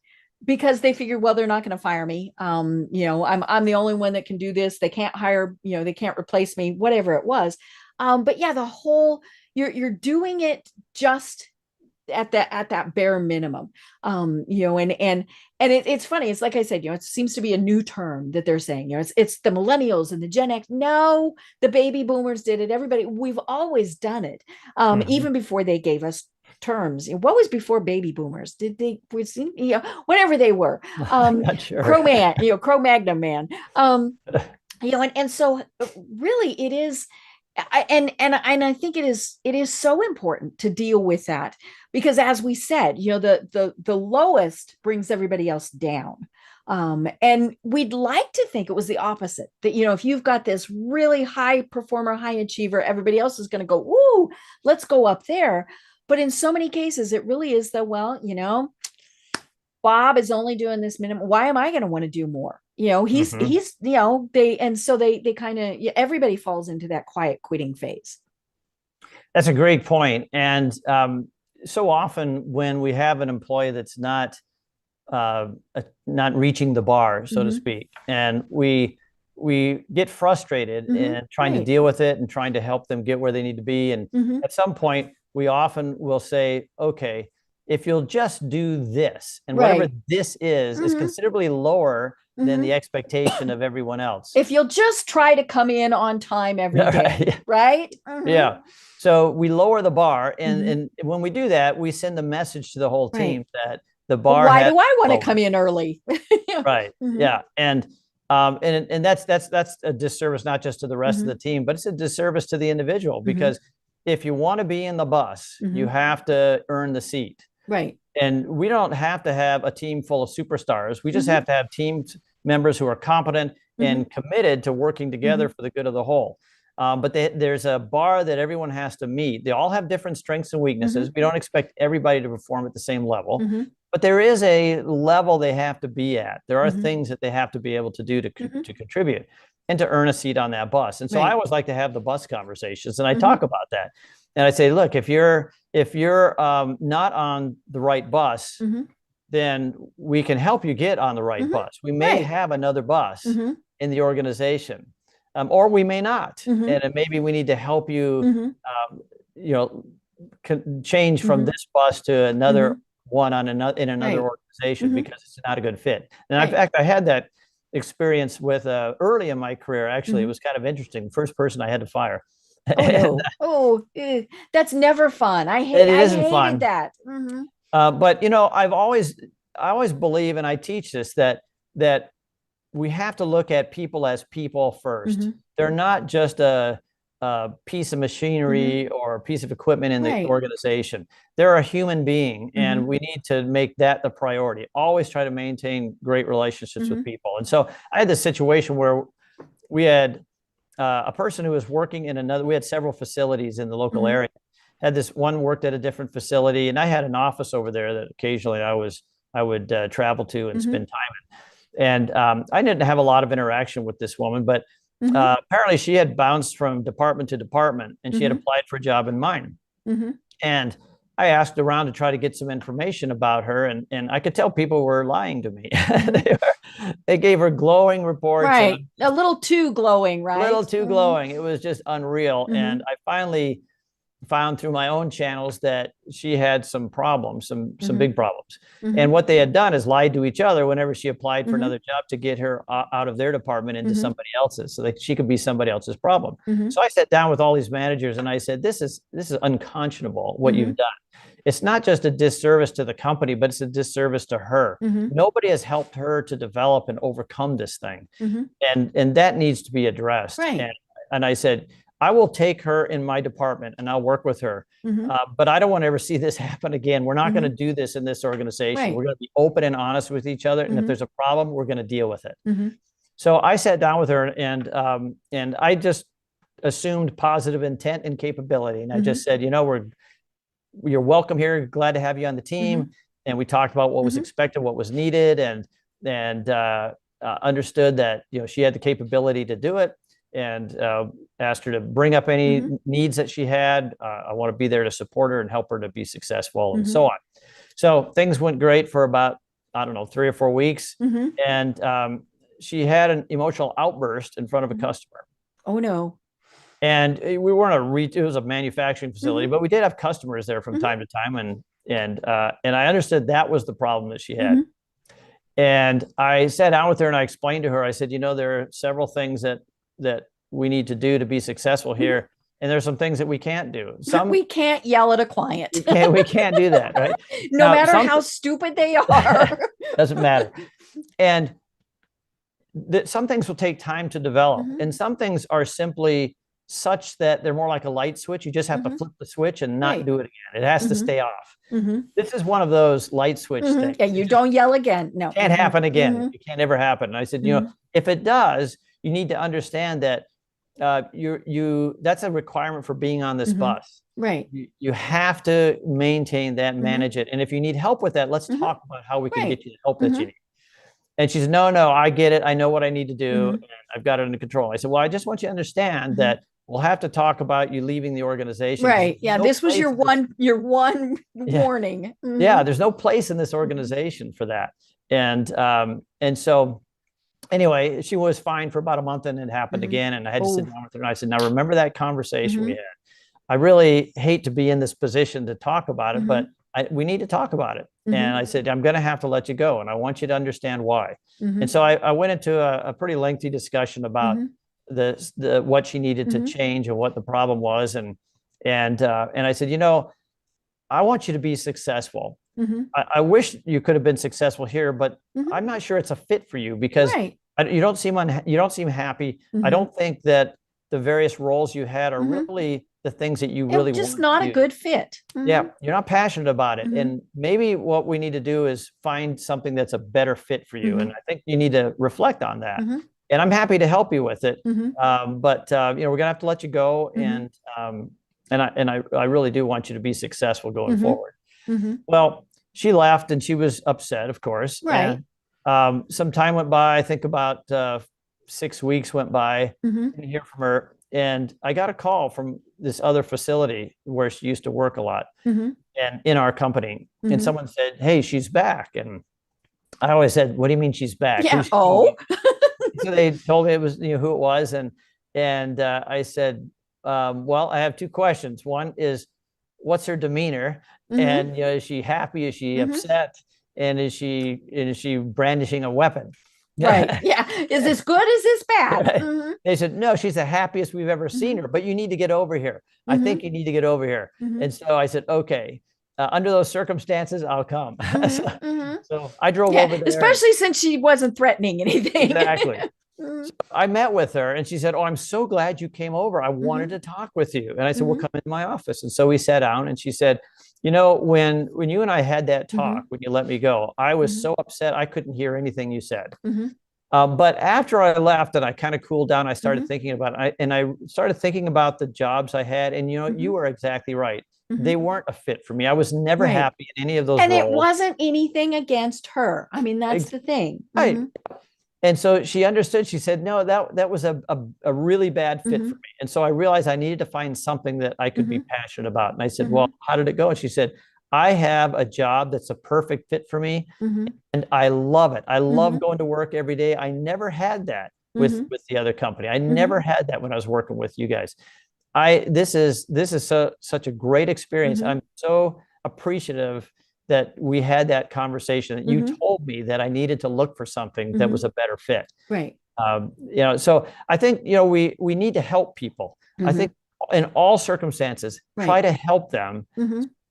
because they figured, well, they're not going to fire me. I'm the only one that can do this. They can't hire, they can't replace me, whatever it was. But yeah, the whole, you're doing it just at that bare minimum. It's funny. It's like I said, it seems to be a new term that they're saying, it's the millennials and the Gen X. No, the baby boomers did it. Everybody, we've always done it. Even before they gave us terms. What was before baby boomers? Did they was whatever they were? Not sure. Cro-Magnon man. And so really it is. I think it is so important to deal with that, because as we said, the lowest brings everybody else down. And we'd like to think it was the opposite, that, if you've got this really high performer, high achiever, everybody else is going to go, woo, let's go up there. But in so many cases, it really is the, Bob is only doing this minimum. Why am I going to want to do more? He's they kind of, everybody falls into that quiet quitting phase. That's a great point. And so often when we have an employee that's not reaching the bar, so to speak, and we get frustrated in trying to deal with it and trying to help them get where they need to be. And at some point, we often will say, okay, if you'll just do this, and whatever this is considerably lower than the expectation of everyone else. If you'll just try to come in on time every day, right? Yeah. So we lower the bar. And when we do that, we send the message to the whole team that the bar. Why do I want to come in early? Right. Yeah. And that's a disservice, not just to the rest of the team, but it's a disservice to the individual, because if you want to be in the bus, you have to earn the seat. Right. And we don't have to have a team full of superstars. We just have to have team members who are competent and committed to working together for the good of the whole. But there's a bar that everyone has to meet. They all have different strengths and weaknesses. We don't expect everybody to perform at the same level, but there is a level they have to be at. There are things that they have to be able to do to contribute and to earn a seat on that bus. And so I always like to have the bus conversations, and I talk about that. And I say, look, if you're not on the right bus, then we can help you get on the right bus. We may have another bus in the organization, or we may not. And maybe we need to help you, change from this bus to another one in another organization because it's not a good fit. And in fact, I had that experience with early in my career. Actually, it was kind of interesting. First person I had to fire. That's never fun. I hated fun. that. But I've always believe, and I teach this, that we have to look at people as people first. They're not just a piece of machinery or a piece of equipment in the organization. They're a human being, and we need to make that the priority. Always try to maintain great relationships with people. And so I had this situation where we had a person who was working in another. We had several facilities in the local area. Had this one worked at a different facility, and I had an office over there that occasionally I would travel to and spend time in. And I didn't have a lot of interaction with this woman, but apparently she had bounced from department to department, and she had applied for a job in mine. And I asked around to try to get some information about her, and I could tell people were lying to me. They gave her glowing reports. Right. A little too glowing, right? A little too glowing. It was just unreal. And I finally found through my own channels that she had some problems, some big problems. And what they had done is lied to each other whenever she applied for another job to get her out of their department into somebody else's, so that she could be somebody else's problem. So I sat down with all these managers and I said, this is unconscionable what you've done. It's not just a disservice to the company, but it's a disservice to her. Nobody has helped her to develop and overcome this thing. And that needs to be addressed. Right. And I said, I will take her in my department and I'll work with her. But I don't want to ever see this happen again. We're not going to do this in this organization. We're going to be open and honest with each other. And if there's a problem, we're going to deal with it. So I sat down with her and I just assumed positive intent and capability. And I just said, you're welcome here. Glad to have you on the team. And we talked about what was expected, what was needed, and understood that, she had the capability to do it, and asked her to bring up any needs that she had. I want to be there to support her and help her to be successful, and so on. So things went great for about, 3 or 4 weeks. And she had an emotional outburst in front of a customer. Oh, no. And we weren't it was a manufacturing facility, but we did have customers there from time to time. And I understood that was the problem that she had. And I sat down with her and I explained to her, I said, there are several things that we need to do to be successful here. and there's some things that we can't do. We can't yell at a client. We can't do that, right? No matter how stupid they are. Doesn't matter. And some things will take time to develop, and some things are simply such that they're more like a light switch. You just have to flip the switch and not do it again. It has to stay off. This is one of those light switch things. Yeah, you don't yell again. No, can't happen again. It can't ever happen. And I said, if it does, you need to understand that that's a requirement for being on this bus. Right. You have to maintain that, manage it. And if you need help with that, let's talk about how we can get you the help that you need. And she said, no, I get it. I know what I need to do. And I've got it under control. I said, well, I just want you to understand that we'll have to talk about you leaving the organization. Right. Yeah. This was your one warning. Yeah. There's no place in this organization for that. And so anyway, she was fine for about a month, and it happened again. And I had to sit down with her, and I said, now remember that conversation we had. I really hate to be in this position to talk about it, but we need to talk about it. And I said, I'm going to have to let you go, and I want you to understand why. And so I went into a pretty lengthy discussion about what she needed to change and what the problem was. And I said, I want you to be successful. I wish you could have been successful here, but I'm not sure it's a fit for you, because you don't seem happy. I don't think that the various roles you had are really the things that you really just not a good fit. Yeah, you're not passionate about it. And maybe what we need to do is find something that's a better fit for you. And I think you need to reflect on that. And I'm happy to help you with it. But we're gonna have to let you go. And I really do want you to be successful going forward. Well, she left, and she was upset, of course. Right. And some time went by. I think about 6 weeks went by. Didn't hear from her. And I got a call from this other facility where she used to work a lot, and in our company. And someone said, hey, she's back. And I always said, what do you mean she's back? Yeah. So they told me it was, who it was. And I said, well, I have two questions. One is, what's her demeanor? And is she happy? Is she upset? And is she brandishing a weapon? Right. Yeah. Is this good? Is this bad? Right. They said, no, she's the happiest we've ever seen her, but you need to get over here. I think you need to get over here. And so I said, okay, under those circumstances, I'll come. So I drove over there. Especially since she wasn't threatening anything. Exactly. So I met with her, and she said, oh, I'm so glad you came over. I wanted to talk with you. And I said, well, come into my office. And so we sat down, and she said, when you and I had that talk, when you let me go, I was so upset I couldn't hear anything you said. But after I left and I kind of cooled down, I started thinking about it. And I started thinking about the jobs I had. And, you were exactly right. They weren't a fit for me. I was never happy in any of those roles. And it wasn't anything against her. I mean, that's the thing. Right. And so she understood. She said, no, that was a really bad fit for me. And so I realized I needed to find something that I could be passionate about. And I said, well, how did it go? And she said, I have a job that's a perfect fit for me. And I love it. I love going to work every day. I never had that with the other company. I never had that when I was working with you guys. This is such a great experience. I'm so appreciative that we had that conversation, that you told me that I needed to look for something that was a better fit. Right. So I think, we need to help people. I think in all circumstances, try to help them.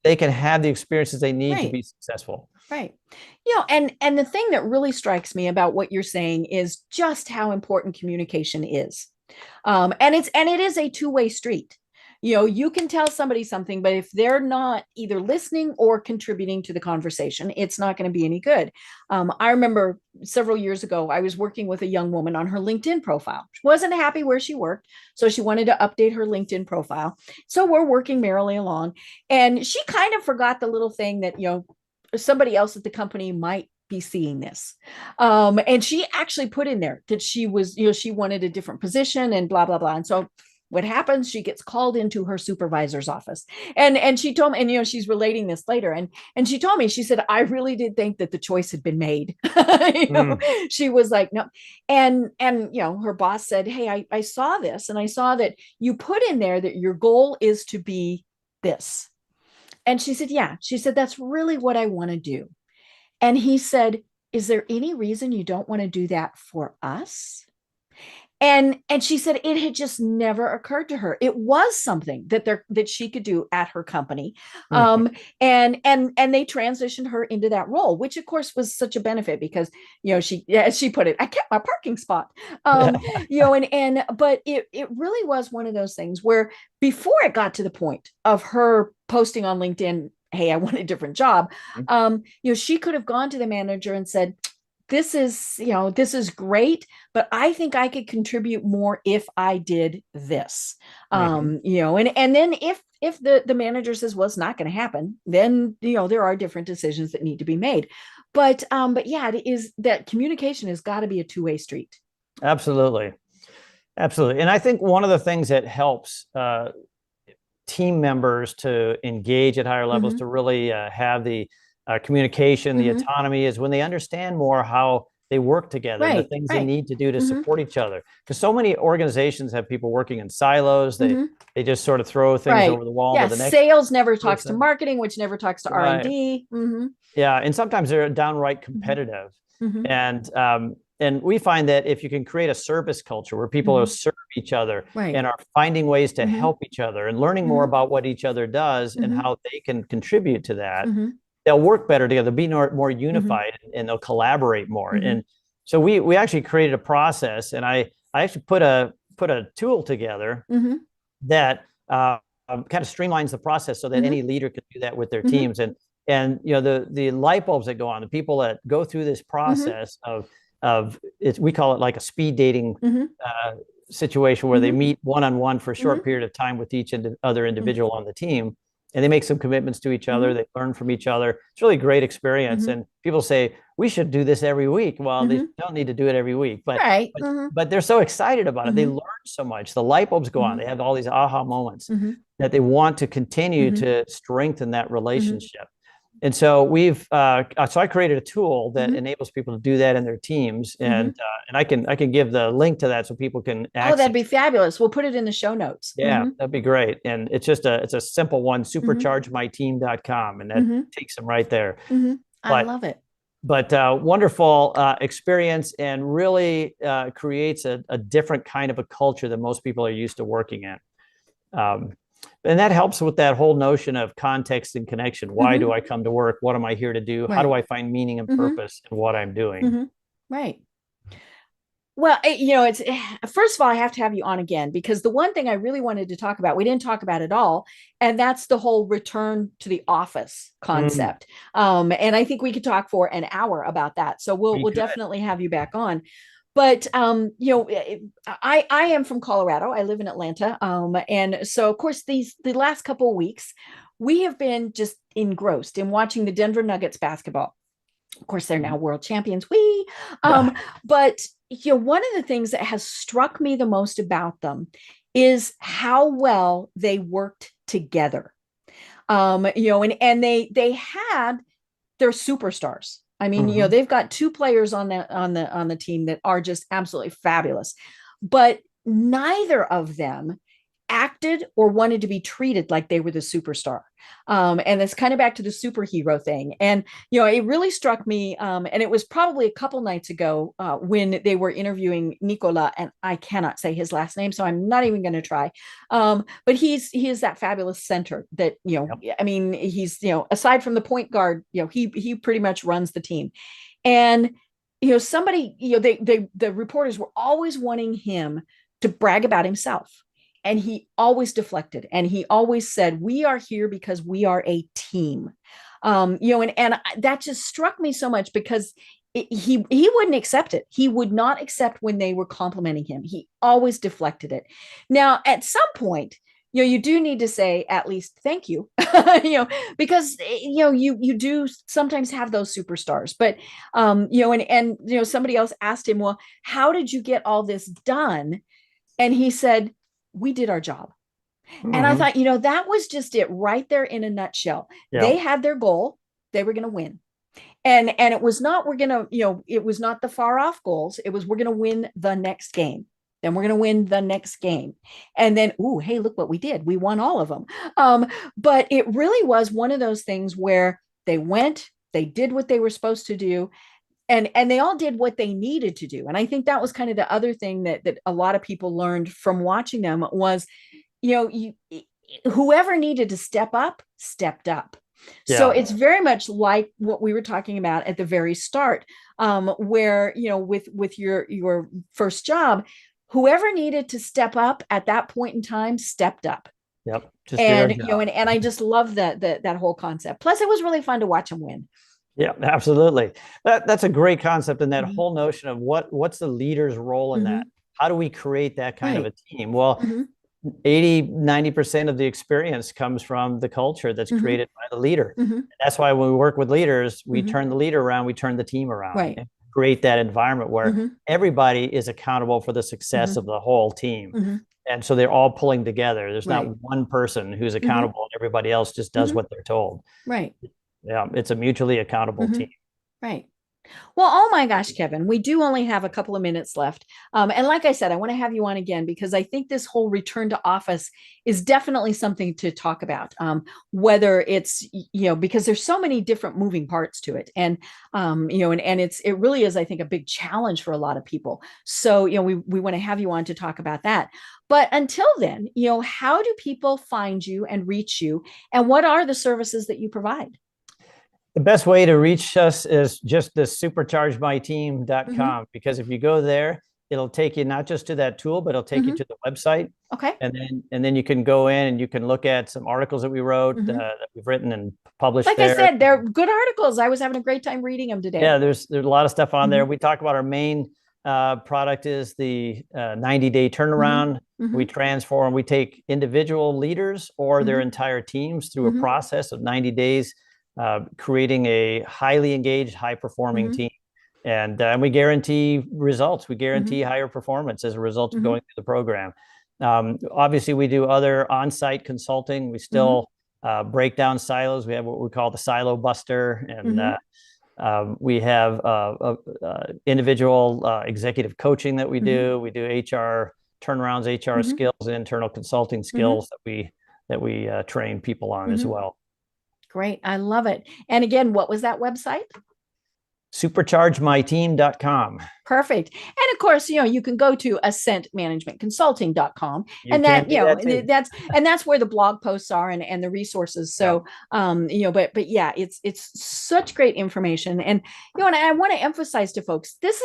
They can have the experiences they need to be successful. Right. And the thing that really strikes me about what you're saying is just how important communication is. And it is a two-way street. You can tell somebody something, but if they're not either listening or contributing to the conversation, it's not going to be any good. I remember several years ago, I was working with a young woman on her LinkedIn profile. She wasn't happy where she worked, so she wanted to update her LinkedIn profile. So we're working merrily along, and she kind of forgot the little thing that, somebody else at the company might be seeing this. And she actually put in there that she was, she wanted a different position and blah, blah, blah. And so what happens, she gets called into her supervisor's office, and she told me, and she's relating this later, and she told me, she said, I really did think that the choice had been made. She was like, no. And her boss said, hey, I saw this, and I saw that you put in there that your goal is to be this. And she said, yeah. She said, that's really what I want to do. And he said, is there any reason you don't want to do that for us? And she said it had just never occurred to her. It was something that she could do at her company. Mhm. And they transitioned her into that role, which of course was such a benefit because, she, as she put it, I kept my parking spot. But it really was one of those things where before it got to the point of her posting on LinkedIn, hey, I want a different job. She could have gone to the manager and said, this is great, but I think I could contribute more if I did this. Mhm. And then if the manager says, well, it's not going to happen, then there are different decisions that need to be made. But yeah, it is that communication has got to be a two-way street. Absolutely. Absolutely. And I think one of the things that helps team members to engage at higher levels, Mm-hmm. to really have the communication, the Mm-hmm. autonomy, is when they understand more how they work together and the Right, things they right. need to do to Mm-hmm. support each other. Because so many organizations have people working in silos. Mm-hmm. They just sort of throw things Right. over the wall to Yeah. the next Sales never talks to person. marketing, which never talks to Right. R&D. Mm-hmm. Yeah, and sometimes they're downright Mm-hmm. competitive. Mm-hmm. And we find that if you can create a service culture where people Mm-hmm. are serve each other Right. and are finding ways to Mm-hmm. help each other and learning more Mm-hmm. about what each other does and Mm-hmm. how they can contribute to that, Mm-hmm. they'll work better together, be more Mm-hmm. unified, and they'll collaborate more. Mm-hmm. And so we actually created a process, and I actually put a tool together Mm-hmm. that kind of streamlines the process so that Mm-hmm. any leader can do that with their Mm-hmm. teams. And the light bulbs that go on, the people that go through this Mm-hmm. process of it's, we call it like a speed dating Mm-hmm. situation where they Mm-hmm. meet one-on-one for a short Mm-hmm. period of time with each other individual on the team, and they make some commitments to each other. Mm-hmm. They learn from each other. It's really a great experience. Mm-hmm. And people say we should do this every week. Well, they Mm-hmm. don't need to do it every week, but Right. but Mm-hmm. but they're so excited about it. They Mm-hmm. learn so much. The light bulbs go on. Mm-hmm. They have all these aha moments Mm-hmm. that they want to continue Mm-hmm. to strengthen that Mm-hmm. relationship. And so so I created a tool that Mm-hmm. enables people to do that in their teams, Mm-hmm. and I can give the link to that so people can Oh, that'd access. be fabulous. We'll put it in the show notes. Yeah, Mm-hmm. that'd be great. And it's a simple one, Mm-hmm. superchargemyteam.com, and that Mm-hmm. takes them right there. Mm-hmm. I But love it. wonderful experience, and really creates a different kind of a culture than most people are used to working in. Um, and that helps with that whole notion of context and connection. Why Mm-hmm. do I come to work? What am I here to do? How Right. do I find meaning and Mm-hmm. purpose in what I'm doing? Mm-hmm. Right. Well, it's first of all, I have to have you on again because the one thing I really wanted to talk about, we didn't talk about at all, and that's the whole return to the office Mm, concept. And I think we could talk for an hour about that. So we we'll could. definitely have you back on. But I am from Colorado. I live in Atlanta, and so of course the last couple of weeks we have been just engrossed in watching the Denver Nuggets basketball. Of course, they're now world champions. But one of the things that has struck me the most about them is how well they worked together. And they had their superstars. I mean, Mhm. they've got two players on the team that are just absolutely fabulous, but neither of them acted or wanted to be treated like they were the superstar. And it's kind of back to the superhero thing. And, it really struck me. And it was probably a couple nights ago when they were interviewing Nicola, and I cannot say his last name, so I'm not even going to try. But he is that fabulous center that, Yep. I mean, he's, aside from the point guard, he pretty much runs the team. And, somebody, the reporters were always wanting him to brag about himself. And he always deflected, and he always said, we are here because we are a team. And that just struck me so much because he wouldn't accept it. He would not accept when they were complimenting him. He always deflected it. Now, at some point, you do need to say at least thank you, because you do sometimes have those superstars. But somebody else asked him, well, how did you get all this done? And he said, we did our job. And I Mhm. thought, that was just it right there in a nutshell. They Yeah. had their goal. They were going to win. And it was not, it was not the far off goals. It was, we're going to win the next game. Then we're going to win the next game. And then, ooh, hey, look what we did. We won all of them. But it really was one of those things where they went, they did what they were supposed to do. and they all did what they needed to do. And I think that was kind of the other thing that a lot of people learned from watching them was, whoever needed to step up, stepped up. Yeah. So it's very much like what we were talking about at the very start, where, with your first job, whoever needed to step up at that point in time stepped up. Yep. And I just love that whole concept. Plus, it was really fun to watch them win. Yeah, absolutely. That's a great concept. And that whole notion of what's the leader's role in that? How do we create that kind of a team? Well, 80-90% of the experience comes from the culture that's created by the leader. And that's why when we work with leaders, we turn the leader around, we turn the team around, and create that environment where everybody is accountable for the success of the whole team. And so they're all pulling together. There's not one person who's accountable and everybody else just does what they're told. Right. Yeah, it's a mutually accountable team. Right. Well, oh my gosh, Kevin, we do only have a couple of minutes left. And like I said, I want to have you on again because I think this whole return to office is definitely something to talk about, whether it's, because there's so many different moving parts to it. And, and it really is, I think, a big challenge for a lot of people. So, we want to have you on to talk about that. But until then, how do people find you and reach you? And what are the services that you provide? The best way to reach us is just the superchargemyteam.com, because if you go there, it'll take you not just to that tool, but it'll take you to the website. Okay. And then you can go in and you can look at some articles that we wrote, that we've written and published. Like I said, they're good articles. I was having a great time reading them today. Yeah, there's a lot of stuff on there. We talk about our main product is the 90-day turnaround. We transform, we take individual leaders or their entire teams through a process of 90 days, creating a highly engaged, high-performing team. And we guarantee results. We guarantee higher performance as a result of going through the program. Obviously, we do other on-site consulting. We still break down silos. We have what we call the silo buster. And we have individual executive coaching that we do. We do HR turnarounds, HR skills, and internal consulting skills that we train people on as well. Great. I love it. And again, what was that website? superchargemyteam.com. Perfect. And of course, you can go to ascentmanagementconsulting.com, and that's where the blog posts are and the resources. So, but yeah, it's such great information. And, and I want to emphasize to folks, this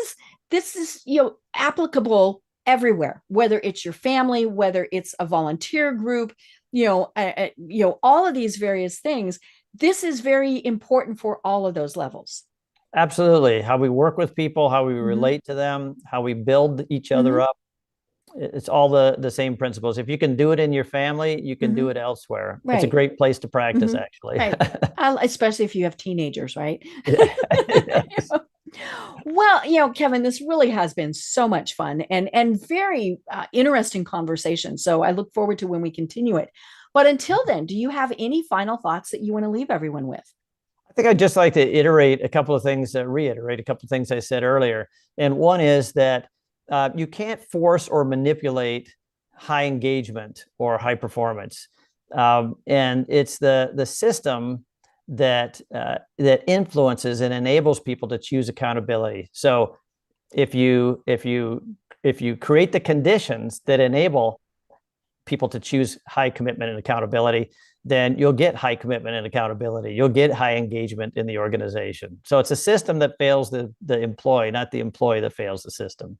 is, applicable everywhere, whether it's your family, whether it's a volunteer group, all of these various things. This is very important for all of those levels. Absolutely. How we work with people, how we relate to them, how we build each other up. It's all the same principles. If you can do it in your family, you can do it elsewhere. Right. It's a great place to practice, actually. Right. Especially if you have teenagers, right? Yes. Well, Kevin, this really has been so much fun and very interesting conversation. So I look forward to when we continue it. But until then, do you have any final thoughts that you want to leave everyone with? I think I'd just like to reiterate a couple of things I said earlier. And one is that you can't force or manipulate high engagement or high performance. And it's the system that influences and enables people to choose accountability. So if you create the conditions that enable people to choose high commitment and accountability, then you'll get high commitment and accountability. You'll get high engagement in the organization. So it's a system that fails the employee, not the employee that fails the system.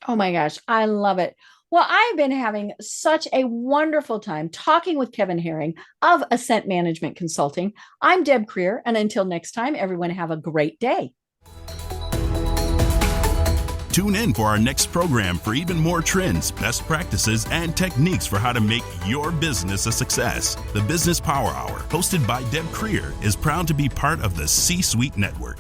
Oh my gosh, I love it. Well, I've been having such a wonderful time talking with Kevin Herring of Ascent Management Consulting. I'm Deb Creer, and until next time, everyone have a great day. Tune in for our next program for even more trends, best practices, and techniques for how to make your business a success. The Business Power Hour, hosted by Deb Creer, is proud to be part of the C-Suite Network.